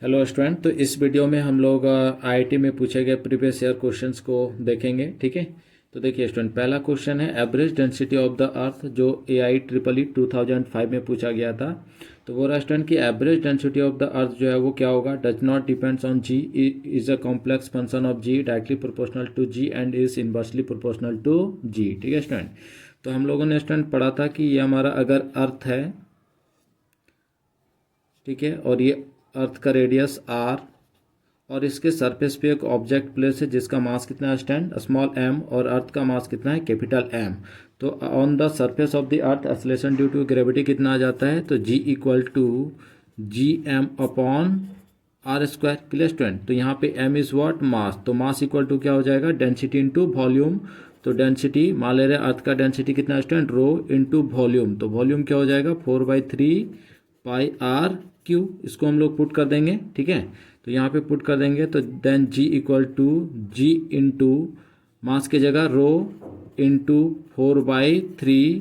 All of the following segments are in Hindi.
Hello student. तो इस वीडियो में हम लोग आईआईटी में पूछे गए प्रीवियस ईयर क्वेश्चंस को देखेंगे। ठीक है, तो देखिए स्टूडेंट, पहला क्वेश्चन है average density of the earth, जो AIEEE 2005 में पूछा गया था। तो वो रहा स्टूडेंट कि average density of the earth जो है वो क्या होगा, does not depends on g, is a complex function of g, directly proportional to g and is inversely proportional to g. ठीक है स्टूडेंट, तो हम लोगों ने स्टूडेंट पढ़ा था कि ये हमारा अगर अर्थ है, ठीक है, और ये अर्थ का रेडियस r और इसके सरफेस पे एक ऑब्जेक्ट प्लेस है जिसका मास कितना है स्टैंड स्मॉल m, और अर्थ का मास कितना है कैपिटल M। तो on the surface of the earth acceleration due to gravity कितना आ जाता है, तो g equal to G M upon R square. Clear student, तो यहाँ पे m इज व्हाट, मास, तो मास इक्वल टू क्या हो जाएगा, डेंसिटी इंटू वॉल्यूम। तो डेंसिटी मान ले रहे हैं अर्थ का डेंसिटी कितना स्टूडेंट, रो इंटू वॉल्यूम, तो वॉल्यूम क्या हो जाएगा 4/3 πr/क्यू। इसको हम लोग पुट कर देंगे। ठीक है, तो यहाँ पे पुट कर देंगे तो then g equal to G into mass की जगह रो इंटू 4/3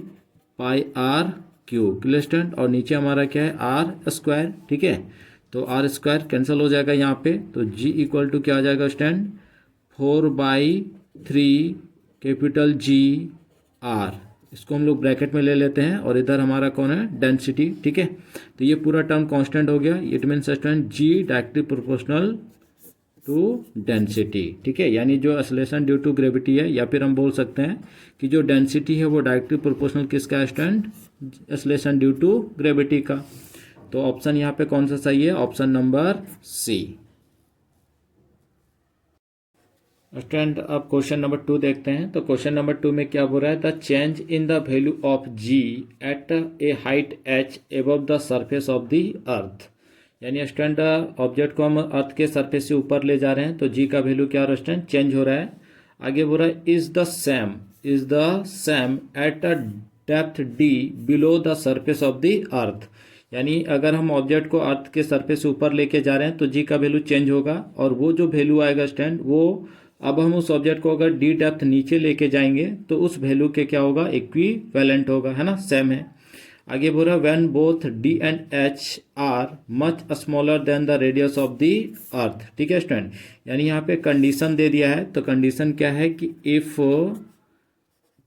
πr/क्यू। क्लियर स्टूडेंट, और नीचे हमारा क्या है आर स्क्वायर। ठीक है, तो आर स्क्वायर कैंसिल हो जाएगा यहाँ पे, तो g इक्वल टू क्या आ जाएगा स्टूडेंट 4/3 कैपिटल जी आर। इसको हम लोग ब्रैकेट में ले लेते हैं और इधर हमारा कौन है डेंसिटी। ठीक है, तो ये पूरा टर्म कांस्टेंट हो गया। It means student G directly proportional to density. ठीक है, यानी जो एक्सेलरेशन ड्यू टू ग्रेविटी है, या फिर हम बोल सकते हैं कि जो डेंसिटी है वो डायरेक्टली प्रोपोर्शनल किसका है student, acceleration due to gravity का। तो ऑप्शन यहाँ पे कौन सा सही है, ऑप्शन नंबर सी। स्टूडेंट अब क्वेश्चन नंबर 2 देखते हैं। तो क्वेश्चन नंबर 2 में क्या बोल रहा है, the change in the value of G at a height h above the surface of the earth. यानी स्टूडेंट ऑब्जेक्ट को हम अर्थ के सरफेस से ऊपर ले जा रहे हैं, तो जी का वैल्यू क्या हो रहा है स्टूडेंट, चेंज हो रहा है। आगे बोल रहा है is the same at a depth d below the surface of the earth. यानी अगर हम ऑब्जेक्ट को अर्थ के सरफेस से ऊपर लेके जा रहे हैं तो जी का वैल्यू चेंज होगा, और वो जो वैल्यू आएगा स्टूडेंट वो, अब हम उस ऑब्जेक्ट को अगर डी डेप्थ नीचे लेके जाएंगे तो उस वैल्यू के क्या होगा, इक्विवेलेंट होगा, है ना, सेम है। आगे बोल रहा है when both D and H R much smaller than the radius of the earth. ठीक है स्टूडेंट, यानी यहाँ पे कंडीशन दे दिया है। तो कंडीशन क्या है कि if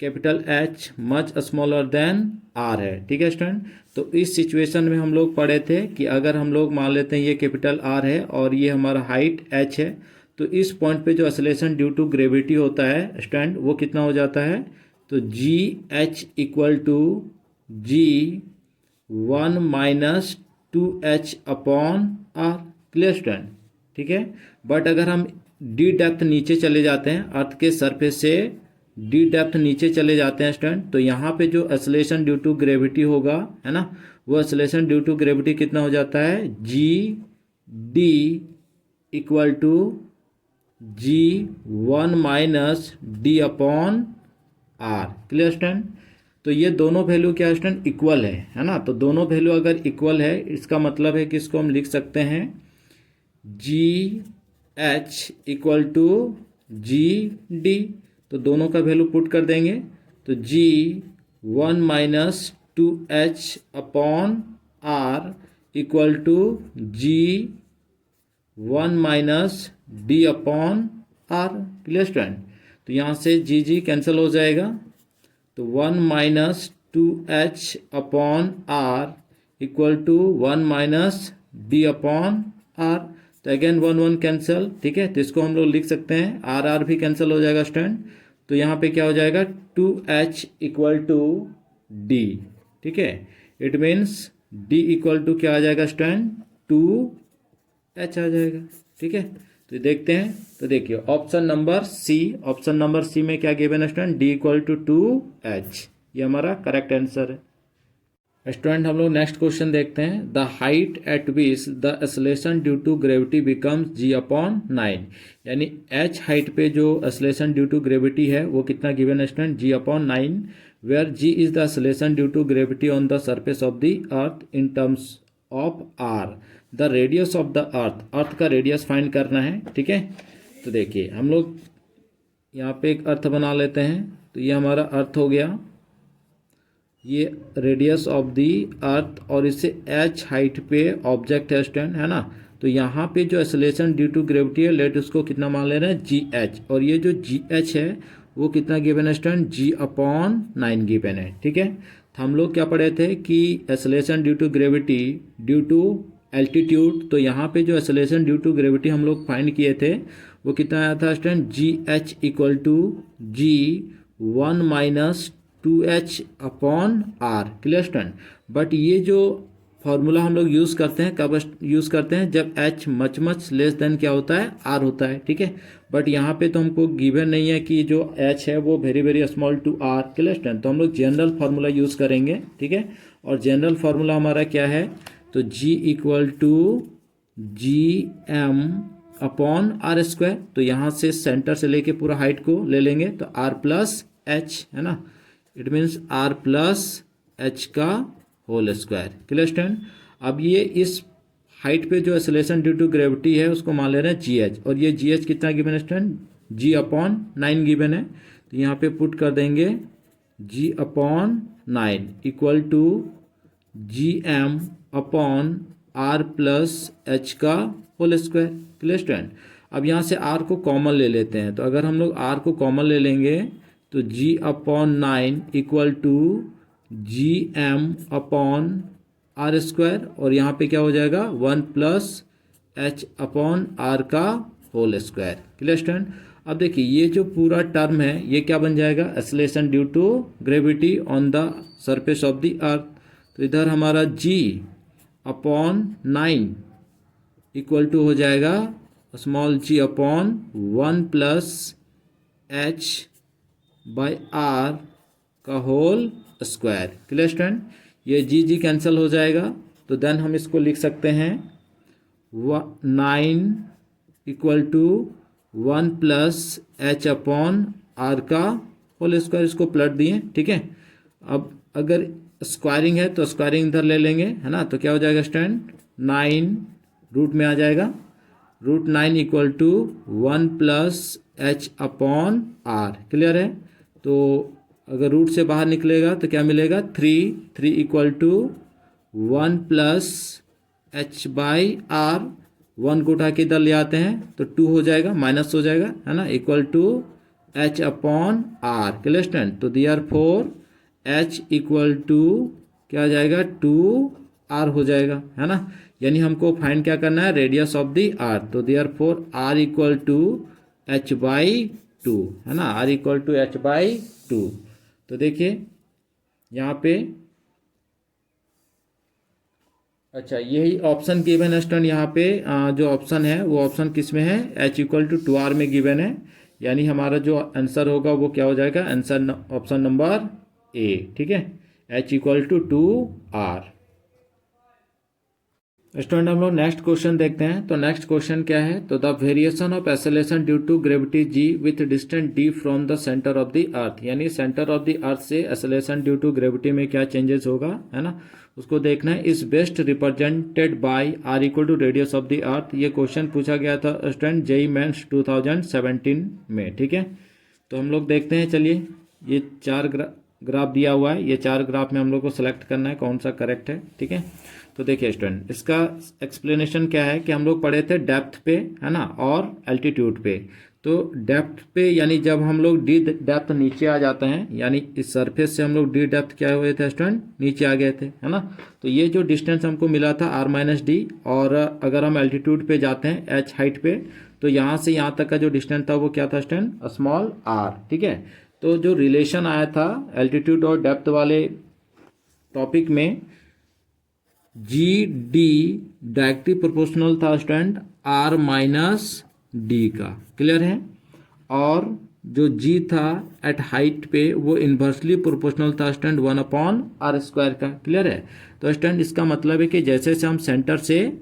capital H much smaller than R है। ठीक है स्टूडेंट, तो इस सिचुएशन में हम लोग पढ़े थे कि अगर हम लोग मान लेते हैं ये कैपिटल R है और ये हमारा हाइट H है, तो इस पॉइंट पे जो एक्सेलरेशन ड्यू टू ग्रेविटी होता है स्टूडेंट वो कितना हो जाता है, तो जी H equal to G 1 - 2h upon R. Clear student, ठीक है। बट अगर हम डी डेप्थ नीचे चले जाते हैं, अर्थ के सरफेस से डी डेप्थ नीचे चले जाते हैं स्टूडेंट, तो यहाँ पे जो एक्सेलरेशन ड्यू टू ग्रेविटी होगा, है ना, वो एक्सेलरेशन ड्यू टू ग्रेविटी कितना हो जाता है, G D equal to G 1 - d upon R. Clear student, तो ये दोनों वैल्यू क्या स्टूडेंट, इक्वल है ना। तो दोनों वैल्यू अगर इक्वल है, इसका मतलब है कि इसको हम लिख सकते हैं G H equal to G D. तो दोनों का वैल्यू पुट कर देंगे, तो G 1 - 2h upon R equal to G 1 - d upon R. Clear student, तो यहाँ से जी जी कैंसिल हो जाएगा, तो 1 - 2h upon R equal to 1 - d upon R. तो अगेन 1 1 कैंसिल। ठीक है, तो इसको हम लोग लिख सकते हैं, आर आर भी कैंसिल हो जाएगा स्टूडेंट, तो यहाँ पे क्या हो जाएगा 2h इक्वल टू d। ठीक है, it means d equal to क्या आ जाएगा स्टूडेंट, 2h आ जाएगा। ठीक है, तो देखते हैं। तो देखिए ऑप्शन नंबर सी में क्या गिवन है student, d equal to 2h, ये हमारा करेक्ट आंसर है। स्टूडेंट हम लोग नेक्स्ट क्वेश्चन देखते हैं। The height at which the acceleration due to gravity becomes G upon 9। यानी h हाइट पे जो एक्सेलरेशन ड्यू टू ग्रेविटी है वो कितना गिवन है student, g upon 9, where g is the acceleration due to gravity on the surface of the earth in terms of r। The radius of the earth का रेडियस फाइंड करना है। ठीक है, तो देखिए हम लोग यहाँ पे एक अर्थ बना लेते हैं, तो ये हमारा अर्थ हो गया, ये रेडियस ऑफ दी अर्थ, और इससे h हाइट पे ऑब्जेक्ट है स्टूडेंट, है ना। तो यहाँ पे जो एक्सेलरेशन ड्यू टू ग्रेविटी है, लेट उसको कितना मान ले रहे हैं, जी एच, और ये जो जी एच है वो कितना गिवन है स्टूडेंट, g/9 गिवन है। ठीक है, तो हम लोग क्या पढ़े थे कि acceleration due to gravity due to altitude, तो यहाँ पे जो एक्सेलरेशन ड्यू टू ग्रेविटी हम लोग फाइंड किए थे वो कितना आया था student, G H equal to g1-2h/r। Clear student. But ये जो फॉर्मूला हम लोग यूज़ करते हैं कब यूज़ करते हैं, जब h मच लेस देन क्या होता है, r होता है। ठीक है, बट यहाँ पे तो हमको गिवन नहीं है कि जो h है वो very small to r। Clear student, तो हम लोग जनरल फार्मूला यूज़ करेंगे। ठीक है, और जनरल फार्मूला हमारा क्या है, तो g इक्वल टू gm/r²। तो यहाँ से सेंटर से लेके पूरा हाइट को ले लेंगे तो r प्लस h है ना, it means r plus h का होल स्क्वायर। Clear student. अब ये इस हाइट पे जो एक्सेलरेशन ड्यू टू ग्रेविटी है उसको मान ले रहे हैं जी एच, और ये जी एच कितना गिवन है स्टूडेंट, g/9 गिवन है। तो यहाँ पे पुट कर देंगे g/9 equal to gm/r plus h का होल स्क्वायर। Clear student. अब यहाँ से r को कॉमन ले लेते हैं, तो अगर हम लोग r को कॉमन ले लेंगे तो g/9 इक्वल टू gm/r², और यहाँ पे क्या हो जाएगा 1 प्लस h/r का होल स्क्वायर। Clear student. अब देखिए ये जो पूरा टर्म है ये क्या बन जाएगा, acceleration due to gravity on the surface of the earth. तो इधर हमारा g/9 इक्वल टू हो जाएगा स्मॉल g/1 प्लस h/r का होल स्क्वायर। Clear student. ये जी कैंसिल हो जाएगा, तो देन हम इसको लिख सकते हैं 9 इक्वल टू 1 प्लस h/r का होल स्क्वायर, इसको पलट दिए। ठीक है, अब अगर स्क्वायरिंग है तो स्क्वायरिंग इधर ले लेंगे, है ना, तो क्या हो जाएगा स्टूडेंट, 9 रूट में आ जाएगा, √9 equal to 1 plus h/r। Clear है। तो अगर रूट से बाहर निकलेगा तो क्या मिलेगा, 3 इक्वल टू 1 प्लस h/r, 1 को उठा के इधर ले आते हैं तो 2 हो जाएगा, माइनस हो जाएगा, है ना, equal to h/r। Clear student. तो देयरफॉर h इक्वल टू क्या आ जाएगा, 2r हो जाएगा, है ना, यानी हमको फाइंड क्या करना है, रेडियस ऑफ द अर्थ। तो therefore r equal to h/2, है ना, r इक्वल टू h/2। तो देखिए यहाँ पे अच्छा यही ऑप्शन गिवन है स्टूडेंट। यहाँ पे जो ऑप्शन है वो ऑप्शन किस में है, h इक्वल टू 2r में गिवन है, यानी हमारा जो आंसर होगा वो क्या हो जाएगा, आंसर ऑप्शन नंबर ए। ठीक है, h equal to 2r। Student हम लोग नेक्स्ट क्वेश्चन देखते हैं। तो नेक्स्ट क्वेश्चन क्या है, तो the variation of acceleration due to gravity g with distance d from the centre of the earth, यानी सेंटर ऑफ द अर्थ से एक्सेलरेशन ड्यू टू ग्रेविटी में क्या चेंजेस होगा, है ना, उसको देखना है। Is best represented by r equal to radius of the earth. ये क्वेश्चन पूछा गया था स्टूडेंट जेईई मेंस 2017 में। ठीक है, तो हम लोग देखते हैं, चलिए ये 4 ग्राफ दिया हुआ है, ये 4 ग्राफ में हम लोग को सेलेक्ट करना है कौन सा करेक्ट है। ठीक है, तो देखिए स्टूडेंट इसका एक्सप्लेनेशन क्या है कि हम लोग पढ़े थे डेप्थ पे, है ना, और एल्टीट्यूड पे। तो डेप्थ पे यानी जब हम लोग डी डेप्थ नीचे आ जाते हैं, यानी इस सरफेस से हम लोग डी डेप्थ क्या हुए थे स्टूडेंट, नीचे आ गए थे, है ना। तो ये जो डिस्टेंस हमको मिला था r-d, और अगर हम एल्टीट्यूड पे जाते हैं h हाइट पे, तो यहाँ से यहाँ तक का जो डिस्टेंस था वो क्या था स्टूडेंट, स्मॉल r। ठीक है, तो जो रिलेशन आया था एल्टीट्यूड और डेप्थ वाले टॉपिक में, GD डायरेक्टली प्रोपोर्शनल था स्टूडेंट r-d का। क्लियर है। और जो G था एट हाइट पे वो इन्वर्सली प्रोपोर्शनल था स्टूडेंट 1/r² का। क्लियर है। तो स्टूडेंट इसका मतलब है कि जैसे जैसे हम सेंटर से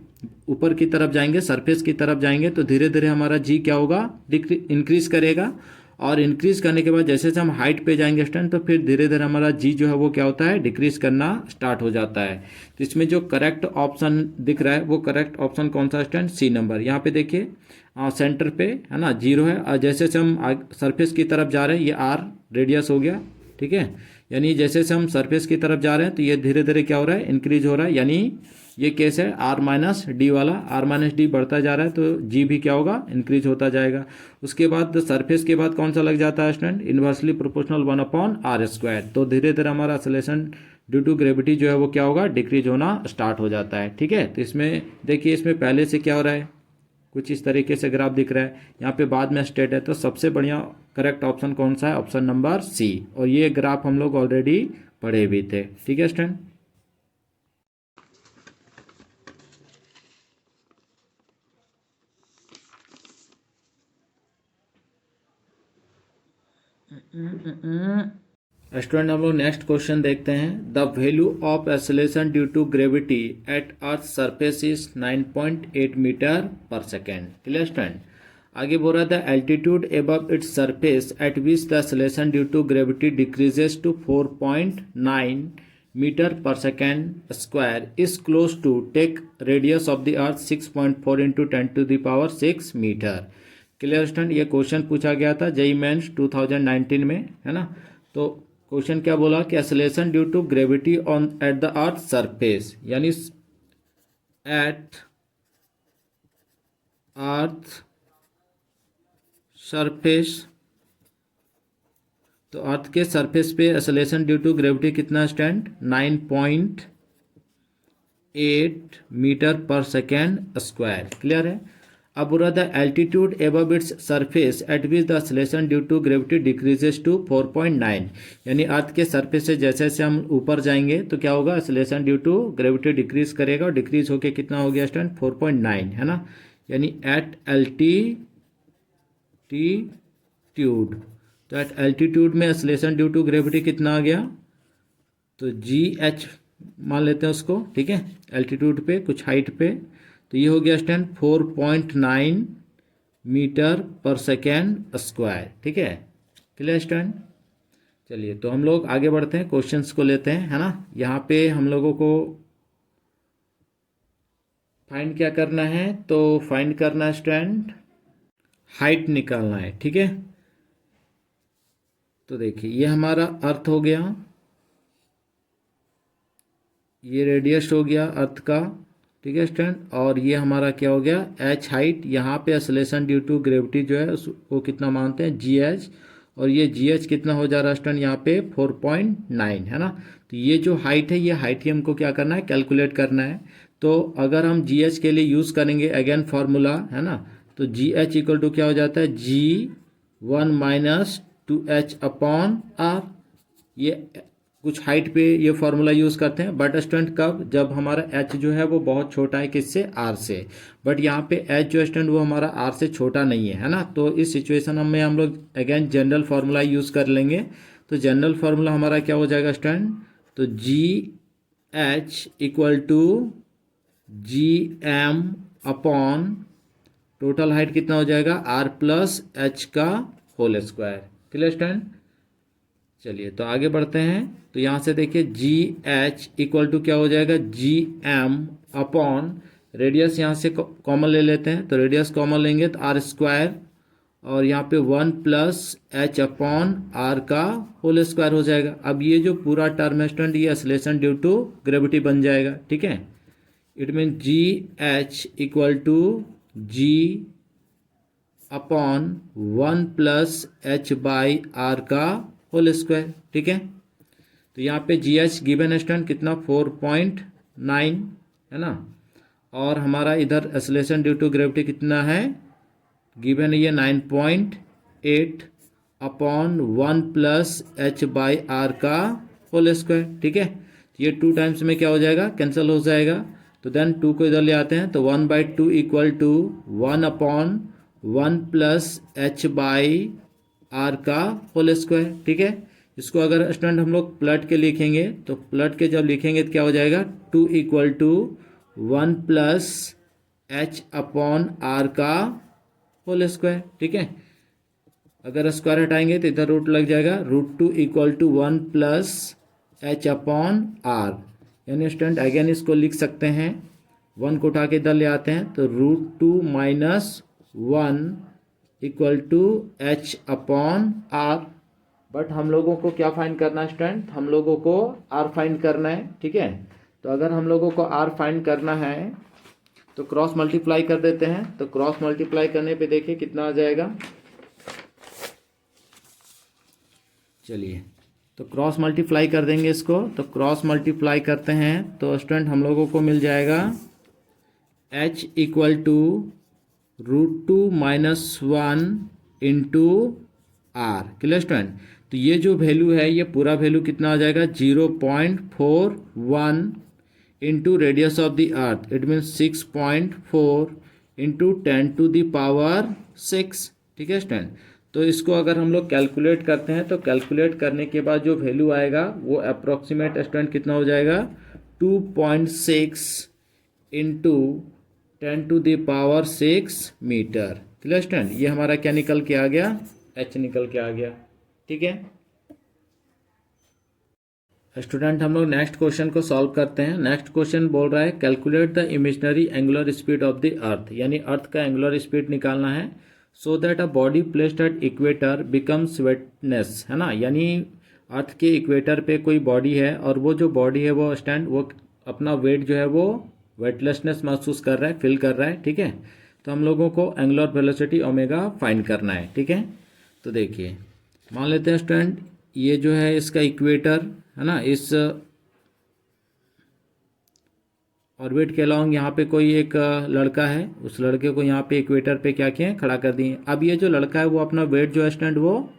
ऊपर की तरफ जाएंगे, सरफेस की तरफ जाएंगे, तो धीरे धीरे हमारा G क्या होगा, इंक्रीज करेगा, और इंक्रीज करने के बाद जैसे जैसे हम हाइट पे जाएंगे स्टूडेंट, तो फिर धीरे धीरे हमारा जी जो है वो क्या होता है, डिक्रीज करना स्टार्ट हो जाता है। तो इसमें जो करेक्ट ऑप्शन दिख रहा है वो करेक्ट ऑप्शन कौन सा स्टूडेंट, सी नंबर। यहाँ पे देखिए सेंटर पे, है ना, 0 है, और जैसे जैसे हम सरफेस की तरफ जा रहे हैं ये आर रेडियस हो गया। ठीक है, यानी जैसे जैसे हम सरफेस की तरफ जा रहे हैं तो ये धीरे धीरे क्या हो रहा है, इंक्रीज हो रहा है, यानी ये केस है आर माइनस डी वाला, आर माइनस डी बढ़ता जा रहा है तो जी भी क्या होगा, इंक्रीज होता जाएगा। उसके बाद सरफेस के बाद कौन सा लग जाता है स्टूडेंट, इन्वर्सली प्रोपोर्शनल 1/r²। तो धीरे धीरे हमारा एक्सेलरेशन ड्यू टू ग्रेविटी जो है वो क्या होगा, डिक्रीज होना स्टार्ट हो जाता है। ठीक है, तो इसमें देखिए इसमें पहले से क्या हो रहा है, कुछ इस तरीके से ग्राफ दिख रहा है, यहाँ पे बाद में स्टेट है। तो सबसे बढ़िया करेक्ट ऑप्शन कौन सा है, ऑप्शन नंबर सी। और ये ग्राफ हम लोग ऑलरेडी पढ़े भी थे। ठीक है स्टूडेंट। स्टूडेंट हम लोग नेक्स्ट क्वेश्चन देखते हैं। The value of acceleration due to gravity at earth surface is 9.8 metre पर सेकेंड। Clear student. आगे बोल रहा था altitude above its surface at which the acceleration due to gravity decreases to 4.9 metre पर second square is close to take radius of the earth 6.4 into 10⁶ metre. Clear student. ये क्वेश्चन पूछा गया था जेईई मेंस 2019 में, है ना। तो क्वेश्चन क्या बोला कि acceleration due to gravity on at the earth surface, यानी एट अर्थ सरफेस, तो अर्थ के सरफेस पे एक्सेलरेशन ड्यू टू ग्रेविटी कितना स्टैंड, 9.8 मीटर पर सेकेंड स्क्वायर। क्लियर है। अब बोल रहा था altitude above its surface at which the acceleration due to gravity decreases to 4.9, यानी अर्थ के सरफेस से जैसे जैसे हम ऊपर जाएंगे तो क्या होगा, acceleration due to gravity decrease करेगा और डिक्रीज होके कितना हो गया स्टूडेंट, 4.9, है ना। यानी एट एल्टीट्यूड, तो एट एल्टीट्यूड में एक्सेलरेशन ड्यू टू ग्रेविटी कितना आ गया, तो जी एच मान लेते हैं उसको। ठीक है, एल्टीट्यूड पे कुछ हाइट पे, तो ये हो गया स्टैंड 4.9 मीटर पर सेकेंड स्क्वायर। ठीक है, क्लियर स्टैंड। चलिए तो हम लोग आगे बढ़ते हैं, क्वेश्चंस को लेते हैं, है ना। यहाँ पे हम लोगों को फाइंड क्या करना है, तो फाइंड करना है स्टैंड हाइट निकालना है। ठीक है, तो देखिए ये हमारा अर्थ हो गया, ये रेडियस हो गया अर्थ का। ठीक है स्टूडेंट, और ये हमारा क्या हो गया, एच हाइट। यहाँ पे एक्सेलरेशन ड्यू टू ग्रेविटी जो है उसको कितना मानते हैं, जी एच, और ये जी एच कितना हो जा रहा है स्टूडेंट, यहाँ पे 4.9, है ना। तो ये जो हाइट है, ये हाइट ही हमको क्या करना है, कैलकुलेट करना है। तो अगर हम जी एच के लिए यूज़ करेंगे अगेन फार्मूला, है ना, तो जी एच इक्वल टू क्या हो जाता है, G1 - 2H/r। ये कुछ हाइट पे ये फार्मूला यूज़ करते हैं, बट स्टूडेंट कब, जब हमारा h जो है वो बहुत छोटा है किससे, r से। बट यहाँ पे h जो स्टूडेंट वो हमारा r से छोटा नहीं है, है ना। तो इस सिचुएशन में हम लोग अगेन जनरल फार्मूला यूज़ कर लेंगे। तो जनरल फार्मूला हमारा क्या हो जाएगा स्टूडेंट, तो जी H equal to GM upon total height कितना हो जाएगा, r प्लस एच का होल स्क्वायर। Clear student. चलिए तो आगे बढ़ते हैं। तो यहाँ से देखिए जी एच इक्वल टू क्या हो जाएगा, GM अपॉन रेडियस, यहाँ से कॉमन ले लेते हैं, तो रेडियस कॉमन लेंगे तो r², और यहाँ पे 1 + h/r का होल स्क्वायर हो जाएगा। अब ये जो पूरा टर्म है स्टूडेंट, ये एक्सेलरेशन ड्यू टू ग्रेविटी बन जाएगा। ठीक है, it mean g H equal to G upon 1 + h/r का होल स्क्वायर। ठीक है, तो यहाँ पे जी एच गिवन स्टूडेंट कितना, 4.9, है ना। और हमारा इधर एक्सेलरेशन ड्यू टू ग्रेविटी कितना है, गिवन ये 9.8 अपॉन 1 + h/r का होल स्क्वायर। ठीक है, ये 2 टाइम्स में क्या हो जाएगा, कैंसिल हो जाएगा। तो देन 2 को इधर ले आते हैं, तो 1/2 इक्वल टू 1 अपॉन 1 + h/r का होल स्क्वायर। ठीक है, इसको अगर स्टूडेंट हम लोग प्लट के लिखेंगे, तो प्लट के जब लिखेंगे तो क्या हो जाएगा, 2 इक्वल टू 1 + h/r का होल स्क्वायर। ठीक है, अगर स्क्वायर हटाएंगे तो इधर रूट लग जाएगा, √2 इक्वल टू 1 + h/r। यानी स्टूडेंट अगेन इसको लिख सकते हैं, 1 को उठा के इधर ले आते हैं, तो √2 - 1 इक्वल टू h/r। बट हम लोगों को क्या फाइंड करना है स्टूडेंट, हम लोगों को r फाइंड करना है। ठीक है, तो अगर हम लोगों को r फाइंड करना है तो क्रॉस मल्टीप्लाई कर देते हैं। तो क्रॉस मल्टीप्लाई करने पे देखिए कितना आ जाएगा। चलिए तो क्रॉस मल्टीप्लाई कर देंगे इसको। तो क्रॉस मल्टीप्लाई करते हैं तो स्टूडेंट हम लोगों को मिल जाएगा h equal to √2 - 1 into r. Clear student. तो ये जो वैल्यू है ये पूरा वैल्यू कितना आ जाएगा 0.41 into radius of the earth, it means 6.4 into 10⁶। ठीक है स्टूडेंट। तो इसको अगर हम लोग कैलकुलेट करते हैं तो कैलकुलेट करने के बाद जो वैल्यू आएगा वो अप्रोक्सीमेट स्टूडेंट कितना हो जाएगा 2.6 इंटू 10⁶ मीटर। Clear student. ये हमारा क्या निकल के आ गया, h निकल के आ गया। ठीक है स्टूडेंट, हम लोग नेक्स्ट क्वेश्चन को सॉल्व करते हैं। नेक्स्ट क्वेश्चन बोल रहा है calculate the imaginary angular speed of the earth, यानी अर्थ का एंगुलर स्पीड निकालना है। So that a body placed at equator becomes वेटनेस, है ना। यानी अर्थ के इक्वेटर पे कोई बॉडी है और वो जो बॉडी है वो अपना वेट जो है वो वेटलेसनेस महसूस कर रहा है, फील कर रहा है। ठीक है। तो हम लोगों को एंगुलर वेलोसिटी ओमेगा फाइंड करना है। ठीक है। तो देखिए मान लेते हैं स्टूडेंट ये जो है इसका इक्वेटर है ना, इस ऑर्बिट के अलॉन्ग यहाँ पे कोई एक लड़का है, उस लड़के को यहाँ पे इक्वेटर पे क्या किए खड़ा कर दिए। अब ये जो लड़का है वो अपना वेट जो है स्टूडेंट वो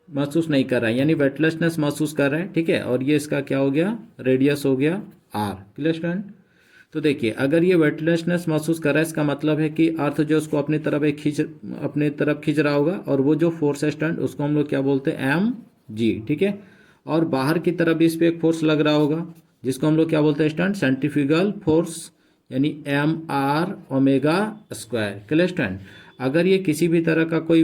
महसूस नहीं कर रहा है, यानी वेटलेसनेस महसूस कर रहा है। ठीक है। और ये इसका क्या हो गया, रेडियस हो गया r। Clear student. तो देखिए अगर ये वेटलेसनेस महसूस कर रहा है इसका मतलब है कि अर्थ जो उसको अपनी तरफ खींच रहा होगा, और वो जो फोर्स है स्टूडेंट उसको हम लोग क्या बोलते हैं mg। ठीक है। और बाहर की तरफ भी इस पर एक फोर्स लग रहा होगा जिसको हम लोग क्या बोलते हैं स्टूडेंट सेंट्रीफ्यूगल फोर्स, यानी mr⍵²। Clear student. अगर ये किसी भी तरह का कोई,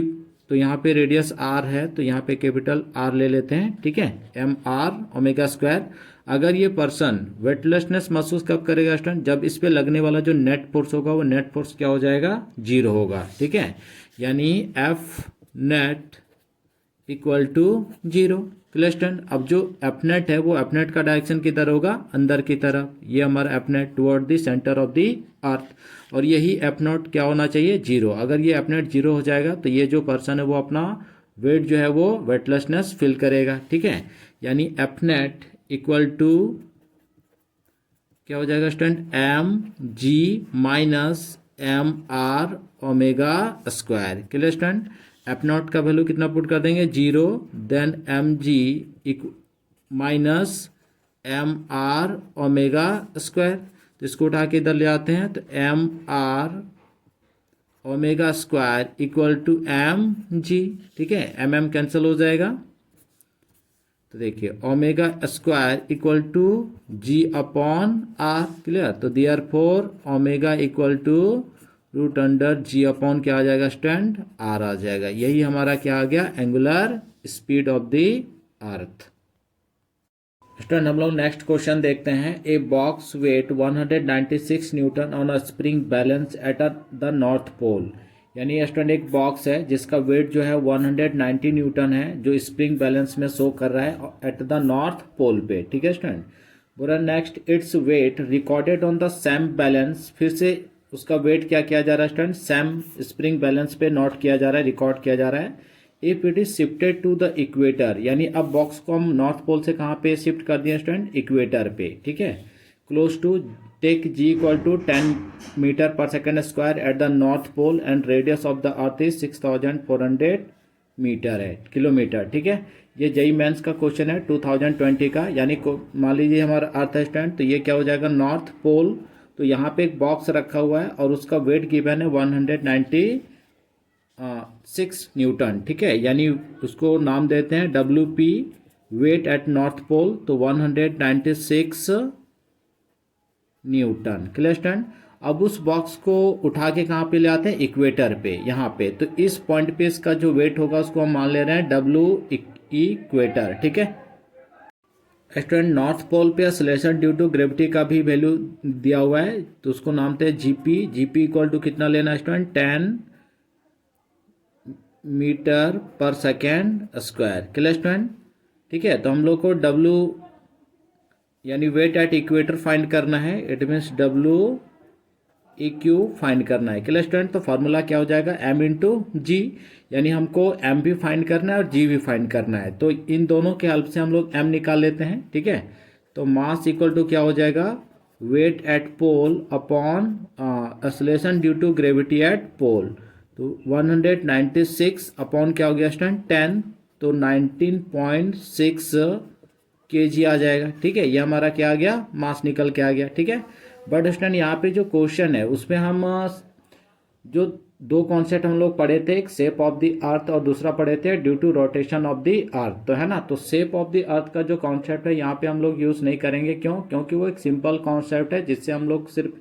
तो यहाँ पे रेडियस r है तो यहाँ पे कैपिटल R ले लेते हैं। ठीक है। mr⍵²। अगर ये पर्सन वेटलेसनेस महसूस कब करेगा स्टूडेंट, जब इस पे लगने वाला जो नेट फोर्स होगा वो नेट फोर्स क्या हो जाएगा 0 होगा। ठीक है। यानी F net equal to 0। Clear student. अब जो F नेट है वो F नेट का डायरेक्शन किधर होगा, अंदर की तरफ। ये हमारा F net toward the centre of the अर्थ, और यही F नॉट क्या होना चाहिए 0। अगर ये F नेट 0 हो जाएगा तो ये जो पर्सन है वो अपना वेट जो है वो वेटलेसनेस फील करेगा। ठीक है। यानी F नेट इक्वल टू क्या हो जाएगा student mg - mr⍵²। Clear student. F not का वैल्यू कितना पुट कर देंगे 0, देन mg -mr⍵²। तो इसको उठा के इधर ले आते हैं तो mr⍵² इक्वल टू mg। ठीक है। mm कैंसिल हो जाएगा। तो देखिए ⍵² इक्वल टू g/r। क्लियर। तो therefore omega equal to √g/ क्या आ जाएगा स्टूडेंट r आ जाएगा। यही हमारा क्या आ गया angular speed of the earth. Student हम लोग नेक्स्ट क्वेश्चन देखते हैं। A box weight 196 newton on a spring balance at the north pole, यानी स्टूडेंट एक बॉक्स है जिसका वेट जो है 190 न्यूटन है, जो स्प्रिंग बैलेंस में शो कर रहा है एट द नॉर्थ पोल पे। ठीक है स्टूडेंट। बोला next its weight recorded on the same balance, फिर से उसका वेट क्या किया जा रहा है स्टूडेंट सेम स्प्रिंग बैलेंस पे नोट किया जा रहा है, रिकॉर्ड किया जा रहा है। If it is shifted to the equator, यानी अब बॉक्स को हम नॉर्थ पोल से कहाँ पे शिफ्ट कर दिए स्टूडेंट इक्वेटर पे। ठीक है। Close to take g equal to 10 metre पर second square at the north pole and radius of the earth is 6400 metre है, किलोमीटर। ठीक है। ये जेई मेंस का क्वेश्चन है 2020 का। यानी मान लीजिए हमारा अर्थ है स्टूडेंट, तो ये क्या हो जाएगा नॉर्थ पोल। तो यहाँ पे एक बॉक्स रखा हुआ है और उसका वेट गिवन है 196 न्यूटन। ठीक है। यानी उसको नाम देते हैं WP weight at north pole, तो 196 न्यूटन। Clear student. अब उस बॉक्स को उठा के कहाँ पे ले आते हैं इक्वेटर पे, यहाँ पे। तो इस पॉइंट पे इसका जो वेट होगा उसको हम मान ले रहे हैं W इक्वेटर। ठीक है स्टूडेंट। नॉर्थ पोल पे एक्सेलरेशन ड्यू टू ग्रेविटी का भी वैल्यू दिया हुआ है, तो उसको नाम थे GP इक्वल टू कितना लेना है स्टूडेंट 10 मीटर पर सेकेंड स्क्वायर। Clear student. ठीक है। तो हम लोग को W यानी वेट एट इक्वेटर फाइंड करना है, it means W E Q find करना है। क्लियर स्टूडेंट, तो फार्मूला क्या हो जाएगा, एम इंटू जी, यानी हमको एम भी फाइंड करना है और जी भी फाइंड करना है। तो इन दोनों के हेल्प से हम लोग एम निकाल लेते हैं, ठीक है। तो मास इक्वल टू क्या हो जाएगा, weight at pole upon acceleration due to gravity at pole. तो 196 अपॉन क्या हो गया स्टूडेंट 10, तो 19.6 kg आ जाएगा, ठीक है। ये हमारा क्या आ गया, मास निकल के आ गया, ठीक है। बट स्टूडेंट यहाँ पे जो क्वेश्चन है उसमें हम जो दो कॉन्सेप्ट हम लोग पढ़े थे, एक शेप ऑफ द अर्थ और दूसरा पढ़े थे due to rotation of the earth, तो है ना। तो शेप ऑफ द अर्थ का जो कॉन्सेप्ट है यहाँ पे हम लोग यूज़ नहीं करेंगे, क्यों, क्योंकि वो एक सिंपल कॉन्सेप्ट है जिससे हम लोग सिर्फ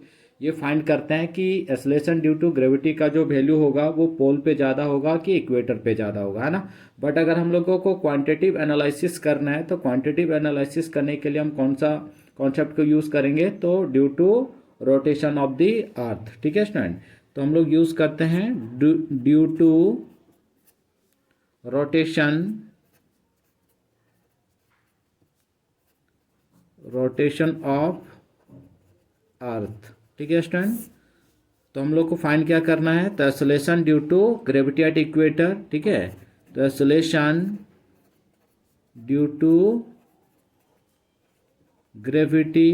ये फाइंड करते हैं कि एक्सेलरेशन ड्यू टू ग्रेविटी का जो वैल्यू होगा वो पोल पे ज़्यादा होगा कि इक्वेटर पे ज़्यादा होगा, है ना। बट अगर हम लोगों को क्वांटिटिव एनालिसिस करना है तो क्वांटिटिव एनालिसिस करने के लिए हम कौन सा कॉन्सेप्ट को यूज़ करेंगे, तो due to rotation of the earth, ठीक है स्टूडेंट। तो हम लोग यूज़ करते हैं due to rotation of earth, ठीक है स्टूडेंट। तो हम लोग को फाइंड क्या करना है, तो acceleration due to gravity at equator, ठीक है। तो acceleration due to gravity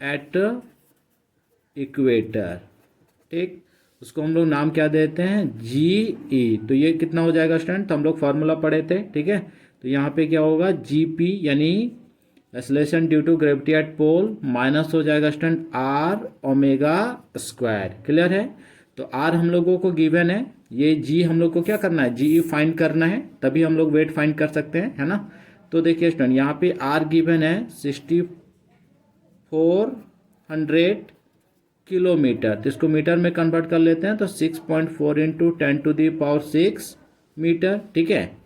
at equator, ठीक। उसको हम लोग नाम क्या देते हैं, जी ई। तो ये कितना हो जाएगा स्टूडेंट, तो हम लोग फार्मूला पढ़े थे, ठीक है। तो यहाँ पे क्या होगा, जी पी यानी acceleration due to gravity at pole minus हो जाएगा student r omega square. Clear है। तो आर हम लोगों को गिवन है, ये जी हम लोग को क्या करना है, जी ई फाइंड करना है, तभी हम लोग वेट फाइंड कर सकते हैं, है ना। तो देखिए स्टूडेंट यहाँ पे आर गिवन है 6400 किलोमीटर, तो इसको मीटर में कन्वर्ट कर लेते हैं, तो 6.4 इंटू 10⁶ मीटर, ठीक है।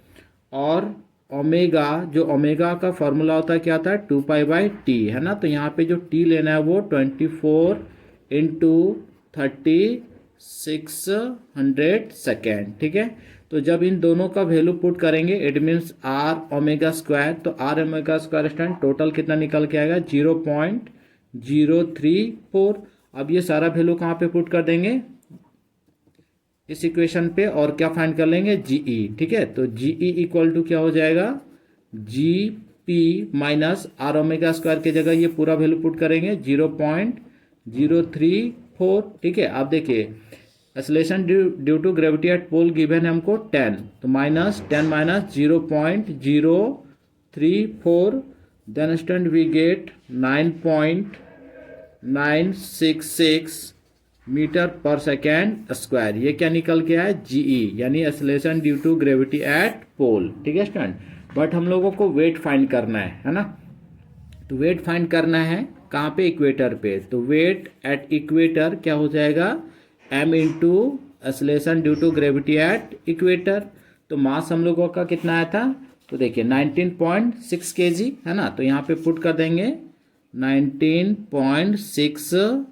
और ओमेगा, जो ओमेगा का फॉर्मूला होता है क्या आता है, 2π/t, है ना। तो यहाँ पे जो t लेना है वो 24 इंटू 3600 सेकेंड, ठीक है। तो जब इन दोनों का वैल्यू पुट करेंगे it means R omega square, तो R omega square stand total कितना निकल के आएगा 0.034। अब ये सारा वैल्यू कहाँ पे पुट कर देंगे, इस इक्वेशन पे, और क्या फाइंड कर लेंगे, जीई, ठीक है। तो जीई इक्वल टू क्या हो जाएगा, g p minus r omega square की जगह ये पूरा वैल्यू पुट करेंगे 0.034, ठीक है। आप देखिए acceleration due to gravity at pole given है हमको 10, तो -10 minus 0.034, then student we get 9.966 metre पर सेकेंड स्क्वायर। ये क्या निकल के आया, जीई, यानी acceleration due to gravity at pole, ठीक है स्टूडेंट। बट हम लोगों को वेट फाइंड करना है ना। तो वेट फाइंड करना है कहाँ पे, इक्वेटर पे। तो वेट एट इक्वेटर क्या हो जाएगा, m into acceleration due to gravity at equator. तो मास हम लोगों का कितना आया था, तो देखिए 19.6 kg, है ना। तो यहाँ पे पुट कर देंगे 19.6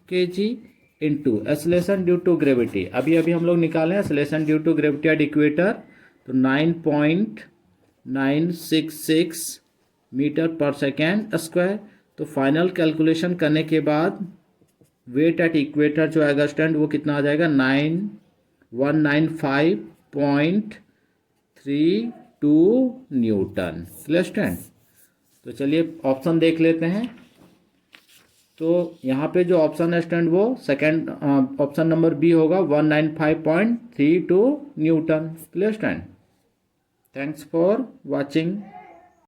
kg into acceleration due to gravity, अभी हम लोग निकालें acceleration due to gravity at equator, तो 9.966 मीटर पर सेकेंड स्क्वायर। तो फाइनल कैलकुलेशन करने के बाद वेट एट इक्वेटर जो आएगा स्टूडेंट वो कितना आ जाएगा 9195.32 न्यूटन। Clear student. तो चलिए ऑप्शन देख लेते हैं। तो यहाँ पे जो ऑप्शन है स्टूडेंट वो सेकंड ऑप्शन नंबर बी होगा 195.32 Newton. Clear student. Thanks for watching.